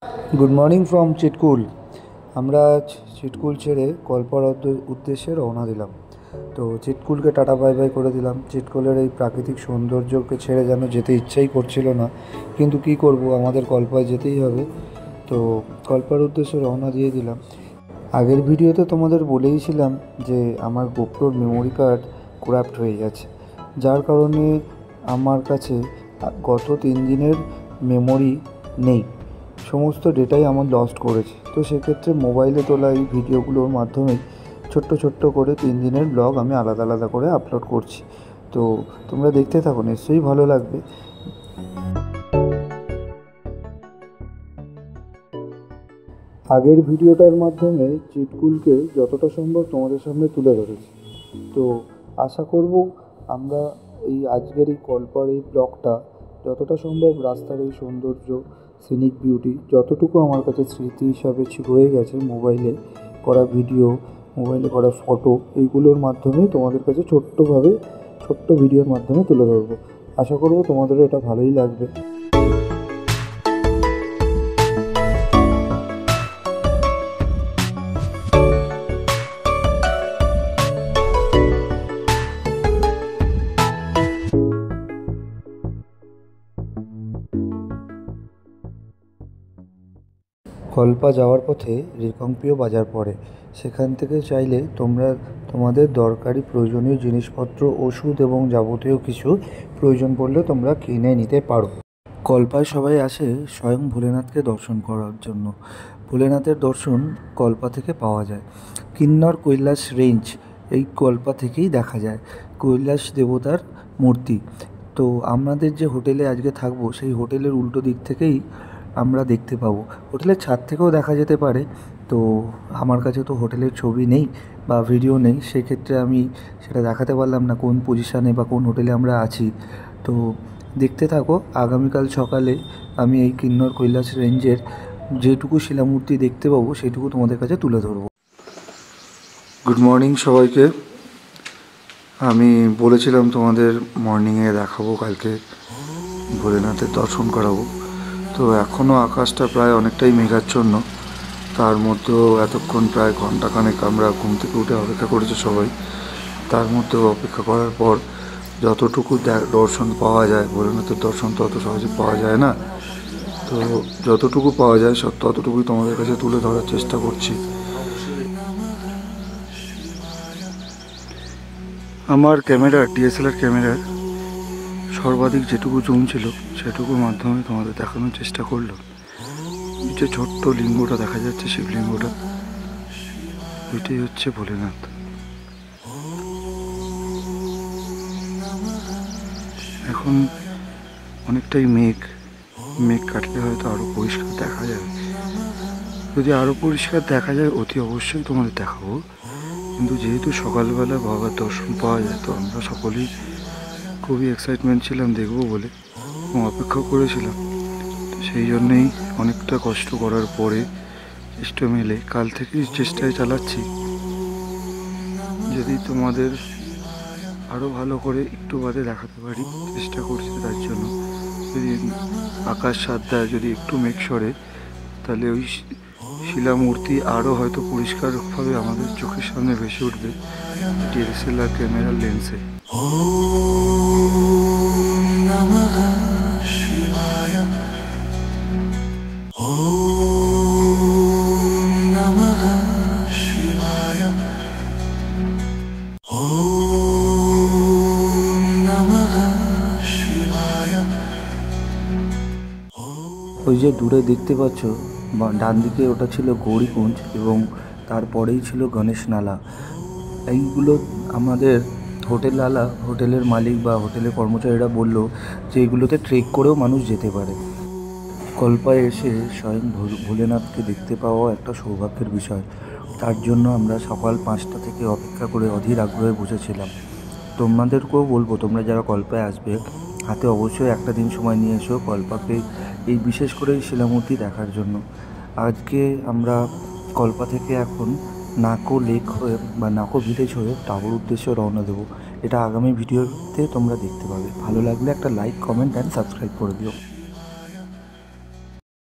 Good morning from Chitkul. আমরা আজ চিটকুল ছেড়ে কল্পার উদ্দেশ্যে রওনা দিলাম। তো চিটকুলকে টাটা বাই বাই করে দিলাম। চিটকুলের এই প্রাকৃতিক সৌন্দর্যকে ছেড়ে যেন যেতে ইচ্ছাই করছিল না, কিন্তু কি করব, আমাদের কল্পায় যেতেই হবে। তো কল্পার উদ্দেশ্যে রওনা দিয়ে দিলাম। আগের ভিডিওতে তোমাদের বলেইছিলাম যে আমার গোপ্রোর মেমোরি কার্ড ক্রাপ্ট হয়ে গেছে, যার কারণে আমার কাছে গত 3 দিনের মেমোরি নেই, সমস্ত ডেটাই আমার লস্ট করেছে। তো সেক্ষেত্রে মোবাইলে তোলা এই ভিডিওগুলোর মাধ্যমেই ছোট্ট ছোট্ট করে 3 দিনের ব্লগ আমি আলাদা আলাদা করে আপলোড করছি। তো তোমরা দেখতে থাকো, নিশ্চয়ই ভালো লাগবে। আগের ভিডিওটার মাধ্যমে চিটকুলকে যতটা সম্ভব তোমাদের সামনে তুলে ধরেছি। তো আশা করব আমরা এই আজকের এই কল্পার এই ব্লগটা যতটা সম্ভব রাস্তার এই সৌন্দর্য, সিনিক বিউটি, যতটুকু আমার কাছে স্মৃতি হিসাবে রয়ে গেছে মোবাইলে করা ভিডিও, মোবাইলে করা ফটো, এইগুলোর মাধ্যমে তোমাদের কাছে ছোট্ট ভিডিওর মাধ্যমে তুলে ধরবো। আশা করব তোমাদেরও এটা ভালোই লাগবে। কল্পা যাওয়ার পথে রিকম্পিও বাজার পড়ে। সেখান থেকে চাইলে তোমরা তোমাদের দরকারি প্রয়োজনীয় জিনিসপত্র, ওষুধ এবং যাবতীয় কিছু প্রয়োজন পড়লে তোমরা কিনে নিতে পারো। কল্পায় সবাই আসে স্বয়ং ভোলেনাথকে দর্শন করার জন্য। ভোলেনাথের দর্শন কল্পা থেকে পাওয়া যায়। কিন্নর কৈলাস রেঞ্জ এই কল্পা থেকেই দেখা যায়, কৈলাস দেবতার মূর্তি। তো আমাদের যে হোটেলে আজকে থাকবো সেই হোটেলের উল্টো দিক থেকেই আমরা দেখতে পাবো। হোটেলের ছাদ থেকেও দেখা যেতে পারে। তো আমার কাছে তো হোটেলের ছবি নেই বা ভিডিও নেই, সেক্ষেত্রে আমি সেটা দেখাতে পারলাম না কোন পজিশানে বা কোন হোটেলে আমরা আছি। তো দেখতে থাকো, আগামীকাল সকালে আমি এই কিন্নর কৈলাস রেঞ্জের যেটুকু শিলামূর্তি দেখতে পাবো সেটুকু তোমাদের কাছে তুলে ধরবো। গুড মর্নিং সবাইকে। আমি বলেছিলাম তোমাদের মর্নিংয়ে দেখাবো, কালকে ভোলেনাথের দর্শন করাবো। তো এখনও আকাশটা প্রায় অনেকটাই মেঘাচ্ছন্ন, তার মধ্যেও এতক্ষণ প্রায় ঘন্টাখানেক আমরা ঘুম থেকে উঠে অপেক্ষা করেছি সবাই। তার মধ্যেও অপেক্ষা করার পর যতটুকু দর্শন পাওয়া যায়, ভোলেনাথের দর্শন তো অত সহজে পাওয়া যায় না, তো যতটুকু পাওয়া যায় ততটুকুই তোমাদের কাছে তুলে ধরার চেষ্টা করছি। আমার ক্যামেরা, ডিএসএলআর ক্যামেরার সর্বাধিক যেটুকু জুম ছিল সেটুকুর মাধ্যমে তোমাদের দেখানোর চেষ্টা করলাম। এই যে ছোট্ট লিঙ্গটা দেখা যাচ্ছে, শিবলিঙ্গটা, ওইটাই হচ্ছে ভোলেনাথ। এখন অনেকটাই মেঘ কাটলে হয়তো আরও পরিষ্কার দেখা যাবে। যদি আরও পরিষ্কার দেখা যায় অতি অবশ্যই তোমাদের দেখাবো, কিন্তু যেহেতু সকালবেলা বাবার দর্শন পাওয়া যায়, তো আমরা সকলেই খুবই এক্সাইটমেন্ট ছিলাম দেখবো বলে এবং অপেক্ষা করেছিলাম। সেই জন্যেই অনেকটা কষ্ট করার পরে চেষ্টা মেলে কাল থেকেই চেষ্টায় চালাচ্ছি, যদি তোমাদের আরও ভালো করে একটু বাদে দেখাতে পারি চেষ্টা করছি। তার জন্য যদি আকাশ সাত দেয়, যদি একটু মেঘ সরে, তাহলে ওই শিলামূর্তি আরও হয়তো পরিষ্কারভাবে আমাদের চোখের সামনে ভেসে উঠবে ডিএসএলআর ক্যামেরার লেন্সে। ওই যে দূরে দেখতে পাচ্ছ ডান দিকে, ওটা ছিল গৌরীকুঞ্জ এবং তারপরেই ছিল গণেশ নালা। এইগুলো আমাদের হোটেলের মালিক বা হোটেলের কর্মচারীরা বলল যে এগুলোতে ট্রেক করেও মানুষ যেতে পারে। কল্পায় এসে স্বয়ং ভোলেনাথকে দেখতে পাওয়া একটা সৌভাগ্যের বিষয়। তার জন্য আমরা সকাল 5টা থেকে অপেক্ষা করে অধীর আগ্রহে বসেছিলাম। তোমাদেরকেও বলবো, তোমরা যারা কল্পায় আসবে হাতে অবশ্যই একটা দিন সময় নিয়ে এসো কল্পাকে এই বিশেষ করে শিলামূর্তি দেখার জন্য। আজকে আমরা কল্পা থেকে এখন নাকো লেক হয়ে বা নাকো ভিলেজ হয়ে টাবুর উদ্দেশ্যে রওনা দেবো। এটা আগামী ভিডিওতে তোমরা দেখতে পাবে। ভালো লাগলে একটা লাইক, কমেন্ট অ্যান্ড সাবস্ক্রাইব করে দিও।